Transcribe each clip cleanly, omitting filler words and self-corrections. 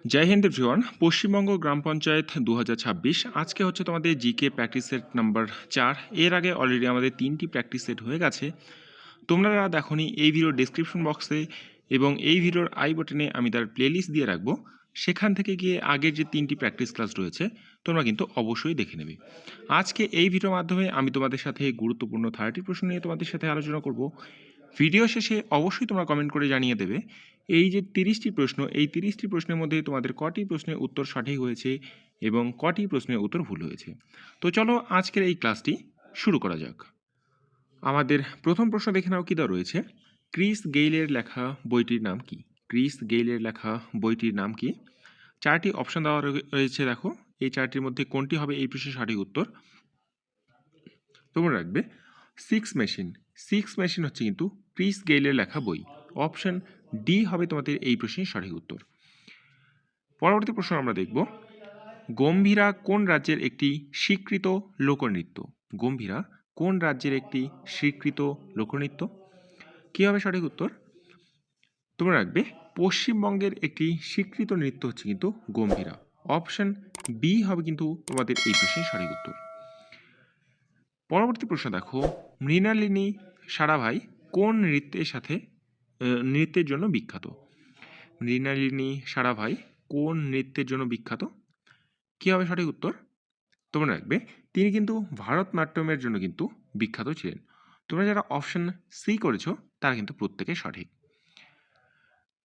জয় Hind everyone. Paschimbanga গ্রাম পঞ্চায়েত 2026 আজকে হচ্ছে তোমাদের জিকে প্র্যাকটিস সেট নাম্বার 4। এর আগে অলরেডি আমাদের 3টি প্র্যাকটিস সেট হয়ে গেছে। তোমরা যারা দেখোনি এই ভিডিওর ডেসক্রিপশন বক্সে এবং এই ভিডিওর আই বটনে আমি তার প্লেলিস্ট দিয়ে রাখবো, সেখান থেকে গিয়ে আগের যে 3টি প্র্যাকটিস ক্লাস রয়েছে তোমরা কিন্তু অবশ্যই দেখে নেবে। আজকে এই ভিডিওর মাধ্যমে আমি তোমাদের সাথে গুরুত্বপূর্ণ 30 প্রশ্ন নিয়ে তোমাদের সাথে আলোচনা করব। ভিডিও শেষে অবশ্যই তোমরা কমেন্ট করে জানিয়ে দেবে এই যে 30টি প্রশ্ন, এই 30টি প্রশ্নের মধ্যে তোমাদের কটি প্রশ্নের উত্তর সঠিক হয়েছে এবং কটি প্রশ্নের উত্তর ভুল হয়েছে। তো চলো আজকের এই ক্লাসটি শুরু করা যাক। আমাদের প্রথম প্রশ্ন দেখে নাও কি দেওয়া রয়েছে। ক্রিস গেইলের লেখা বইটির নাম কি? ক্রিস গেইলের লেখা বইটির নাম কি? 4টি অপশন দেওয়া রয়েছে, দেখো এই 4টির মধ্যে কোনটি হবে এই প্রশ্নের সঠিক উত্তর। তোমরা রাখবে সিক্স মেশিন। সিক্স মেশিন হচ্ছে কিন্তু ক্রিস গেইলের লেখা বই। অপশন ডি হবে তোমাদের এই প্রশ্নের সঠিক উত্তর। পরবর্তী প্রশ্ন আমরা দেখব, গম্ভীরা কোন রাজ্যের একটি স্বীকৃত লোকনৃত্য? গম্ভীরা কোন রাজ্যের একটি স্বীকৃত লোকনৃত্য? কি হবে সঠিক উত্তর? তোমরা রাখবে পশ্চিমবঙ্গের একটি স্বীকৃত নৃত্য হচ্ছে কিন্তু গম্ভীরা। অপশন বি হবে কিন্তু তোমাদের এই প্রশ্নের সঠিক উত্তর। পরবর্তী প্রশ্ন দেখো, মৃণালিনী সারাভাই কোন নৃত্যের জন্য বিখ্যাত? মৃণালিনী সারাভাই কোন নৃত্যের জন্য বিখ্যাত? কি হবে সঠিক উত্তর? তোমরা রাখবে তিনি কিন্তু ভারতনাট্যমের জন্য কিন্তু বিখ্যাত ছিলেন। তোমরা যারা অপশন সি করেছো তারা কিন্তু প্রত্যেকে সঠিক।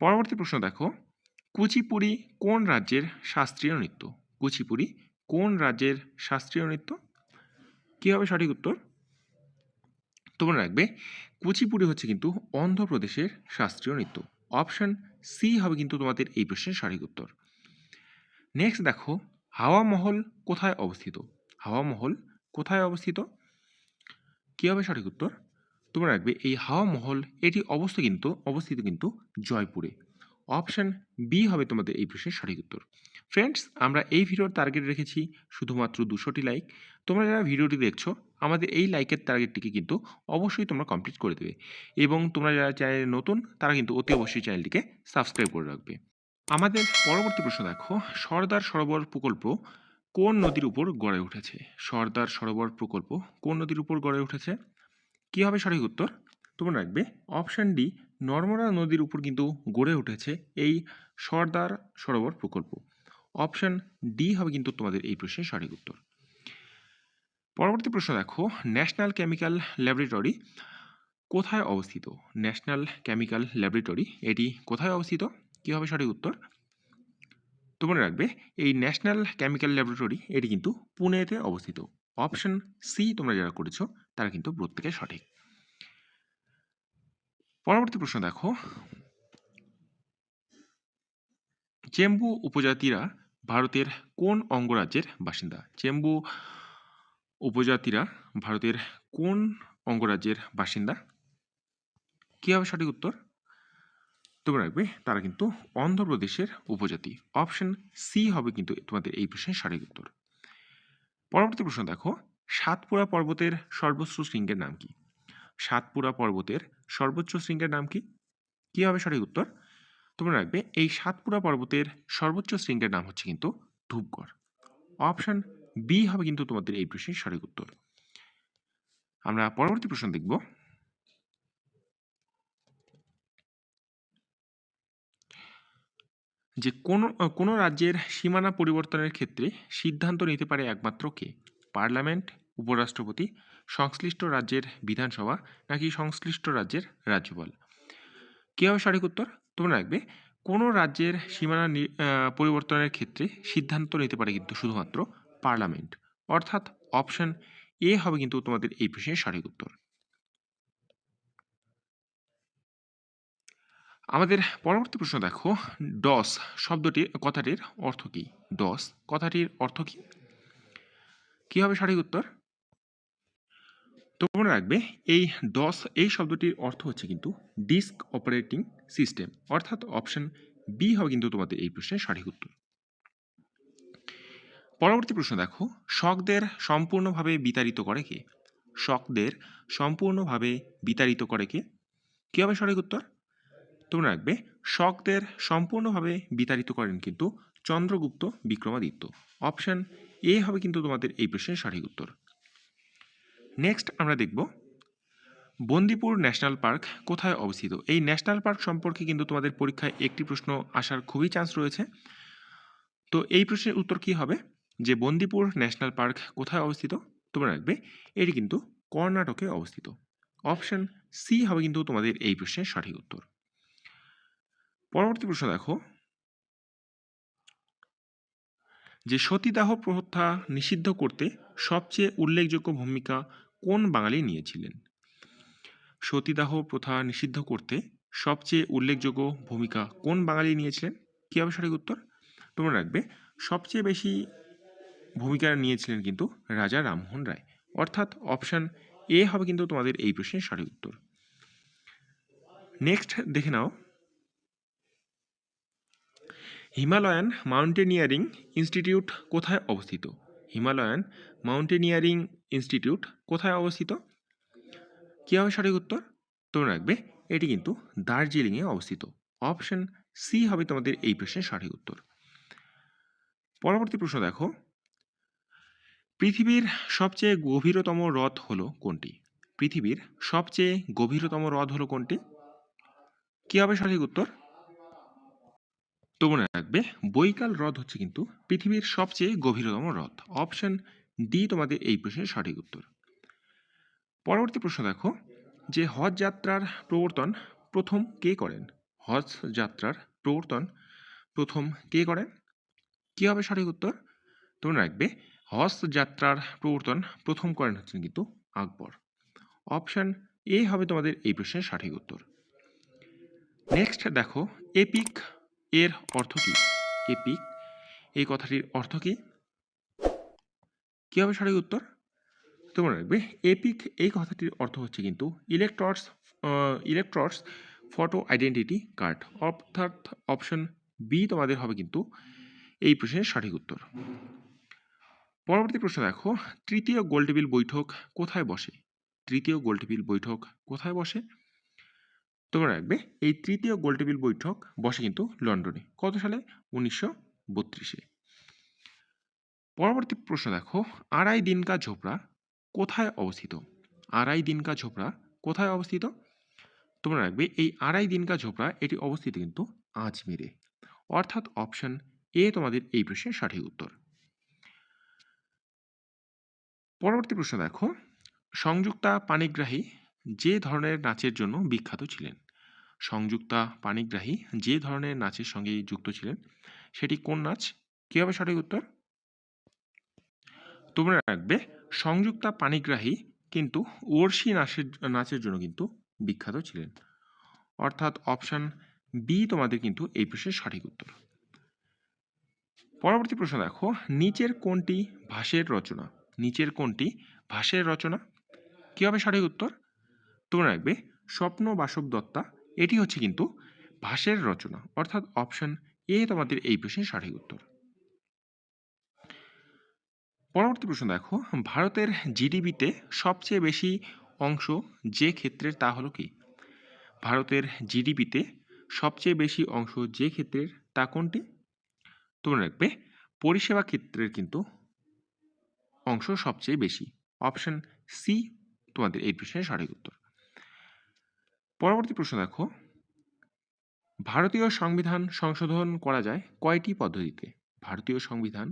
পরবর্তী প্রশ্ন দেখো, কুচিপুড়ি কোন রাজ্যের শাস্ত্রীয় নৃত্য? কুচিপুড়ি কোন রাজ্যের শাস্ত্রীয় নৃত্য? কি হবে সঠিক উত্তর? তোমরা রাখবে কুচিপুড়ি হচ্ছে কিন্তু অন্ধ্রপ্রদেশের শাস্ত্রীয় নৃত্য। অপশন সি হবে কিন্তু তোমাদের এই প্রশ্নের সঠিক উত্তর। নেক্সট দেখো, হাওয়া মহল কোথায় অবস্থিত? হাওয়া মহল কোথায় অবস্থিত? কি হবে সঠিক উত্তর? তোমরা রাখবে এই হাওয়া মহল এটি অবস্থিত কিন্তু জয়পুরে। অপশন বি হবে তোমাদের এই প্রশ্নের সঠিক উত্তর। ফ্রেন্ডস, আমরা এই ভিডিওর টার্গেট রেখেছি শুধুমাত্র 200টি লাইক। তোমরা যারা ভিডিওটি দেখছো আমাদের এই লাইকের টার্গেটটিকে কিন্তু অবশ্যই তোমরা কমপ্লিট করে দেবে এবং তোমরা যারা চ্যানেলে নতুন তারা কিন্তু অতি অবশ্যই চ্যানেলটিকে সাবস্ক্রাইব করে রাখবে। আমাদের পরবর্তী প্রশ্ন দেখো, সর্দার সরোবর প্রকল্প কোন নদীর উপর গড়ে উঠেছে? সর্দার সরোবর প্রকল্প কোন নদীর উপর গড়ে উঠেছে? কি হবে সঠিক উত্তর? তোমরা রাখবে অপশন ডি, নর্মদা নদীর উপর কিন্তু গড়ে উঠেছে এই সর্দার সরোবর প্রকল্প। অপশন ডি হবে কিন্তু তোমাদের এই প্রশ্নের সঠিক উত্তর। পরবর্তী প্রশ্ন দেখো, ন্যাশনাল কেমিক্যাল ল্যাবরেটরি কোথায় অবস্থিত? ন্যাশনাল কেমিক্যাল ল্যাবরেটরি এটি কোথায় অবস্থিত? কি হবে সঠিক উত্তর? তোমরা রাখবে এই ন্যাশনাল কেমিক্যাল ল্যাবরেটরি এটি কিন্তু পুনেতে অবস্থিত। অপশন সি তোমরা যারা করেছো তারা কিন্তু প্রত্যেকে সঠিক। পরবর্তী প্রশ্ন দেখো, চেম্বু উপজাতিরা ভারতের কোন অঙ্গরাজ্যের বাসিন্দা? চেম্বু উপজাতিরা ভারতের কোন অঙ্গরাজ্যের বাসিন্দা? কি হবে সঠিক উত্তর? তোমরা রাখবে তারা কিন্তু অন্ধ্রপ্রদেশের উপজাতি। অপশন সি হবে কিন্তু তোমাদের এই প্রশ্নের সঠিক উত্তর। পরবর্তী প্রশ্ন দেখো, সাতপুরা পর্বতের সর্বোচ্চ শৃঙ্গের নাম কি? সাতপুরা পর্বতের সর্বোচ্চ শৃঙ্গের নাম কি? কি হবে সঠিক উত্তর? তোমরা রাখবে এই সাতপুরা পর্বতের সর্বোচ্চ শৃঙ্গের নাম হচ্ছে কিন্তু ধূপগড়। অপশন বি হবে কিন্তু তোমাদের এই প্রশ্নের সঠিক উত্তর। আমরা পরবর্তী প্রশ্ন দেখব, যে কোন রাজ্যের সীমানা পরিবর্তনের ক্ষেত্রে সিদ্ধান্ত নিতে পারে একমাত্র কে? পার্লামেন্ট, উপরাষ্ট্রপতি, সংশ্লিষ্ট রাজ্যের বিধানসভা নাকি সংশ্লিষ্ট রাজ্যের রাজ্যপাল? কি হবে সঠিক উত্তর? তোমরা রাখবে কোন রাজ্যের সীমানা পরিবর্তনের ক্ষেত্রে সিদ্ধান্ত নিতে পারে কিন্তু শুধুমাত্র পার্লামেন্ট। অর্থাৎ অপশন এ হবে কিন্তু তোমাদের এই প্রশ্নের সঠিক উত্তর। আমাদের পরবর্তী প্রশ্ন দেখো, ডস কথাটির অর্থ কি? ডস কথাটির অর্থ কি? কি হবে সঠিক উত্তর? তোমরা রাখবে এই শব্দটির অর্থ হচ্ছে কিন্তু ডিস্ক অপারেটিং সিস্টেম। অর্থাৎ অপশন বি হবে কিন্তু তোমাদের এই প্রশ্নের সঠিক উত্তর। পরবর্তী প্রশ্ন দেখো, শকদের সম্পূর্ণভাবে বিতাড়িত করে কে? শকদের সম্পূর্ণভাবে বিতাড়িত করে কে? কি হবে সঠিক উত্তর? তোমরা রাখবে শকদের সম্পূর্ণভাবে বিতাড়িত করেন কিন্তু চন্দ্রগুপ্ত বিক্রমাদিত্য। অপশন এ হবে কিন্তু তোমাদের এই প্রশ্নের সঠিক উত্তর। নেক্সট আমরা দেখব বন্দিপুর ন্যাশনাল পার্ক কোথায় অবস্থিত। এই ন্যাশনাল পার্ক সম্পর্কে কিন্তু তোমাদের পরীক্ষায় একটি প্রশ্ন আসার খুবই চান্স রয়েছে। তো এই প্রশ্নের উত্তর কি হবে যে বন্দিপুর ন্যাশনাল পার্ক কোথায় অবস্থিত? তোমরা রাখবে এটি কিন্তু কর্ণাটকে অবস্থিত। অপশন সি হবে কিন্তু তোমাদের এই প্রশ্নের সঠিক উত্তর। পরবর্তী প্রশ্ন দেখো যে সতীদাহ প্রথা নিষিদ্ধ করতে সবচেয়ে উল্লেখযোগ্য ভূমিকা কোন বাঙালি নিয়েছিলেন? সতীদাহ প্রথা নিষিদ্ধ করতে সবচেয়ে উল্লেখযোগ্য ভূমিকা কোন বাঙালি নিয়েছিলেন? কি হবে সঠিক উত্তর? তোমরা রাখবে সবচেয়ে বেশি ভূমিকা নিয়েছিলেন কিন্তু রাজা রামমোহন রায়। অর্থাৎ অপশন এ হবে কিন্তু তোমাদের এই প্রশ্নের সঠিক উত্তর। নেক্সট দেখে নাও হিমালয়ান মাউন্টেনিয়ারিং ইনস্টিটিউট কোথায় অবস্থিত? হিমালয়ান মাউন্টেনিয়ারিং ইনস্টিটিউট কোথায় অবস্থিত? কি হবে সঠিক উত্তর? তোমরা রাখবে এটি কিন্তু দার্জিলিংয়ে অবস্থিত। অপশন সি হবে তোমাদের এই প্রশ্নের সঠিক উত্তর। পরবর্তী প্রশ্ন দেখো পৃথিবীর সবচেয়ে গভীরতম হ্রদ হলো কোনটি? পৃথিবীর সবচেয়ে গভীরতম হ্রদ হলো কোনটি? কি হবে সঠিক উত্তর? তো মনে রাখবে বৈকাল হ্রদ হচ্ছে কিন্তু পৃথিবীর সবচেয়ে গভীরতম হ্রদ। অপশন ডি তোমাদের এই প্রশ্নের সঠিক উত্তর। পরবর্তী প্রশ্ন দেখো যে হজ যাত্রার প্রবর্তন প্রথম কে করেন? হজ যাত্রার প্রবর্তন প্রথম কে করেন? কি হবে সঠিক উত্তর? তোমরা রাখবে হজ যাত্রার প্রবর্তন প্রথম করেন হচ্ছেন কিন্তু আকবর। অপশন এ হবে তোমাদের এই প্রশ্নের সঠিক উত্তর। নেক্সট দেখো এপিক এর অর্থ কি? এপিক এই কথাটির অর্থ কি? কি হবে সঠিক উত্তর? তোমরা রাখবে এপিক এই কথাটির অর্থ হচ্ছে কিন্তু ইলেকট্রস ফটো আইডেন্টিটি কার্ড। অর্থাৎ অপশন বি তোমাদের হবে কিন্তু এই প্রশ্নের সঠিক উত্তর। পরবর্তী প্রশ্ন দেখো তৃতীয় গোলটেবিল বৈঠক কোথায় বসে? তৃতীয় গোলটেবিল বৈঠক কোথায় বসে? তোমরা রাখবে এই তৃতীয় গোলটেবিল বৈঠক বসে কিন্তু লন্ডনে। কত সালে? 1932-এ। পরবর্তী প্রশ্ন দেখো আড়াই দিন কা ঝোপড়া কোথায় অবস্থিত? আড়াই দিন কা ঝোপড়া কোথায় অবস্থিত? তোমরা রাখবে এই আড়াই দিন কা ঝোপড়া এটি অবস্থিত কিন্তু আজমিরে। অর্থাৎ অপশন এ তোমাদের এই প্রশ্নের সঠিক উত্তর। পরবর্তী প্রশ্ন দেখো সংযুক্তা পাণিগ্রাহী যে ধরনের নাচের জন্য বিখ্যাত ছিলেন? সংযুক্তা পাণিগ্রাহী যে ধরনের নাচের সঙ্গে যুক্ত ছিলেন সেটি কোন নাচ? কি হবে সঠিক উত্তর? তোমরা রাখবে সংযুক্তা পাণিগ্রাহী কিন্তু ওড়শি নাচের জন্য কিন্তু বিখ্যাত ছিলেন। অর্থাৎ অপশন বি তোমাদের কিন্তু এই প্রশ্নের সঠিক উত্তর। পরবর্তী প্রশ্ন দেখো নিচের কোনটি ভাষের রচনা? নিচের কোনটি ভাষের রচনা? কি হবে সঠিক উত্তর? তোমরা রাখবে স্বপ্ন বাসব দত্তা এটি হচ্ছে কিন্তু ভাষের রচনা। অর্থাৎ অপশন এ তোমাদের এই প্রশ্নের সঠিক উত্তর। পরবর্তী প্রশ্ন দেখো ভারতের জিডিপিতে সবচেয়ে বেশি অংশ যে ক্ষেত্রের তা হলো কি? ভারতের জিডিপিতে সবচেয়ে বেশি অংশ যে ক্ষেত্রের তা কোনটি? তোমরা রাখবে পরিষেবা ক্ষেত্রের কিন্তু অংশ সবচেয়ে বেশি। অপশন সি তোমাদের এই প্রশ্নের সঠিক উত্তর। পরবর্তী প্রশ্ন দেখো ভারতীয় সংবিধান সংশোধন করা যায় কয়টি পদ্ধতিতে? ভারতীয় সংবিধান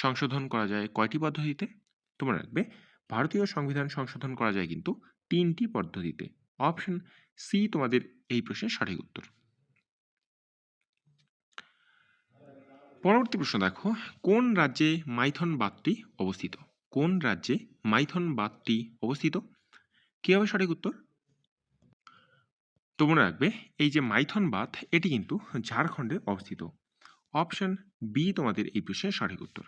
সংশোধন করা যায় কয়টি পদ্ধতিতে? তোমরা রাখবে ভারতীয় সংবিধান সংশোধন করা যায় কিন্তু 3টি পদ্ধতিতে। অপশন সি তোমাদের এই প্রশ্নের সঠিক উত্তর। পরবর্তী প্রশ্ন দেখো কোন রাজ্যে মাইথন বাঁধটি অবস্থিত? কোন রাজ্যে মাইথন বাঁধটি অবস্থিত? কি হবে সঠিক উত্তর? তোমরা রাখবে এই যে মাইথন বাঁধ এটি কিন্তু ঝাড়খণ্ডে অবস্থিত। অপশন বি তোমাদের এই প্রশ্নের সঠিক উত্তর।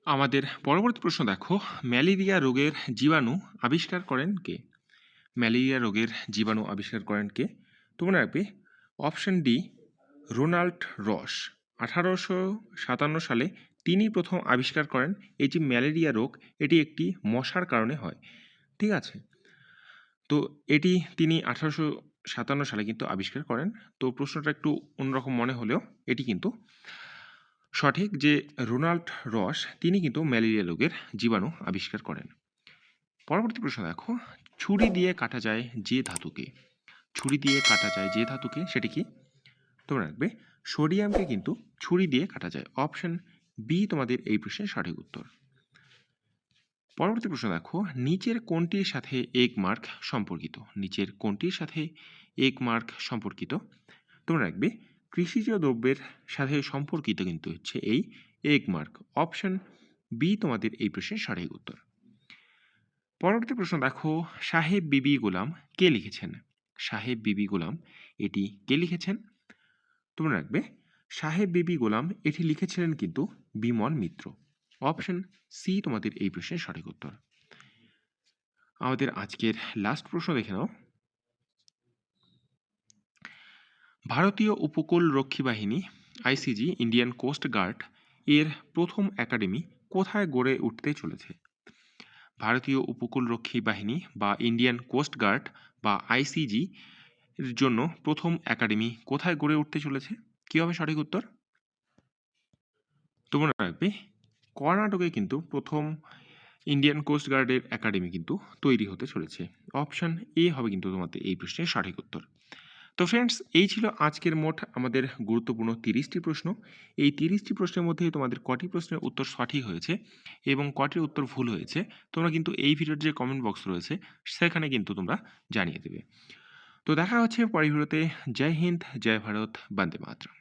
আমাদের পরবর্তী প্রশ্ন দেখো ম্যালেরিয়া রোগের জীবাণু আবিষ্কার করেন কে? ম্যালেরিয়া রোগের জীবাণু আবিষ্কার করেন কে? তোমরা রাখবে অপশন ডি রোনাল্ড রস। 1857 সালে তিনি প্রথম আবিষ্কার করেন এই যে ম্যালেরিয়া রোগ এটি একটি মশার কারণে হয়। ঠিক আছে, তো এটি তিনি সালে কিন্তু আবিষ্কার করেন। তো প্রশ্নটা একটু অন্যরকম মনে হলেও এটি কিন্তু সঠিক যে রোনাল্ড রস তিনি কিন্তু ম্যালেরিয়া রোগের জীবাণু আবিষ্কার করেন। পরবর্তী প্রশ্ন দেখো, ছুরি দিয়ে কাটা যায় যে ধাতুকে, ছুরি দিয়ে কাটা যায় যে ধাতুকে সেটি কি? তোমরা রাখবে সোডিয়ামকে কিন্তু ছুরি দিয়ে কাটা যায়। অপশন বি তোমাদের এই প্রশ্নের সঠিক উত্তর। পরবর্তী প্রশ্ন দেখো, নিচের কোনটির সাথে এগ মার্ক সম্পর্কিত, নিচের কোনটির সাথে এগ মার্ক সম্পর্কিত? তোমরা রাখবে কৃষিজ দ্রব্যের সাথে সম্পর্কিত কিন্তু হচ্ছে এই এগ মার্ক। অপশন বি তোমাদের এই প্রশ্নের সঠিক উত্তর। পরবর্তী প্রশ্ন দেখো, সাহেব বিবি গোলাম কে লিখেছেন? সাহেব বিবি গোলাম এটি কে লিখেছেন? তোমরা রাখবে সাহেব বিবি গোলাম এটি লিখেছিলেন কিন্তু বিমল মিত্র। অপশন সি তোমাদের এই প্রশ্নের সঠিক উত্তর। আমাদের আজকের লাস্ট প্রশ্ন দেখে নাও, ভারতীয় উপকূল রক্ষী বাহিনী আইসিজি ইন্ডিয়ান কোস্ট গার্ড এর প্রথম একাডেমি কোথায় গড়ে উঠতে চলেছে? ভারতীয় উপকূলরক্ষী বাহিনী বা ইন্ডিয়ান কোস্ট গার্ড বা আইসিজি এর জন্য প্রথম একাডেমি কোথায় গড়ে উঠতে চলেছে? কি হবে সঠিক উত্তর? তোমরা রাখবে কর্ণাটকে কিন্তু প্রথম ইন্ডিয়ান কোস্ট গার্ডের একাডেমি কিন্তু তৈরি হতে চলেছে। অপশন এ হবে কিন্তু তোমাদের এই প্রশ্নের সঠিক উত্তর। তো ফ্রেন্ডস, এই ছিল আজকের মোট আমাদের গুরুত্বপূর্ণ 30টি প্রশ্ন। এই 30টি প্রশ্নের মধ্যে তোমাদের কটি প্রশ্নের উত্তর সঠিক হয়েছে এবং কটির উত্তর ভুল হয়েছে তোমরা কিন্তু এই ভিডিওর যে কমেন্ট বক্স রয়েছে সেখানে কিন্তু তোমরা জানিয়ে দেবে। তো দেখা হচ্ছে পরের ভিডিওতে। জয় হিন্দ, জয় ভারত, বন্দে মাতরম।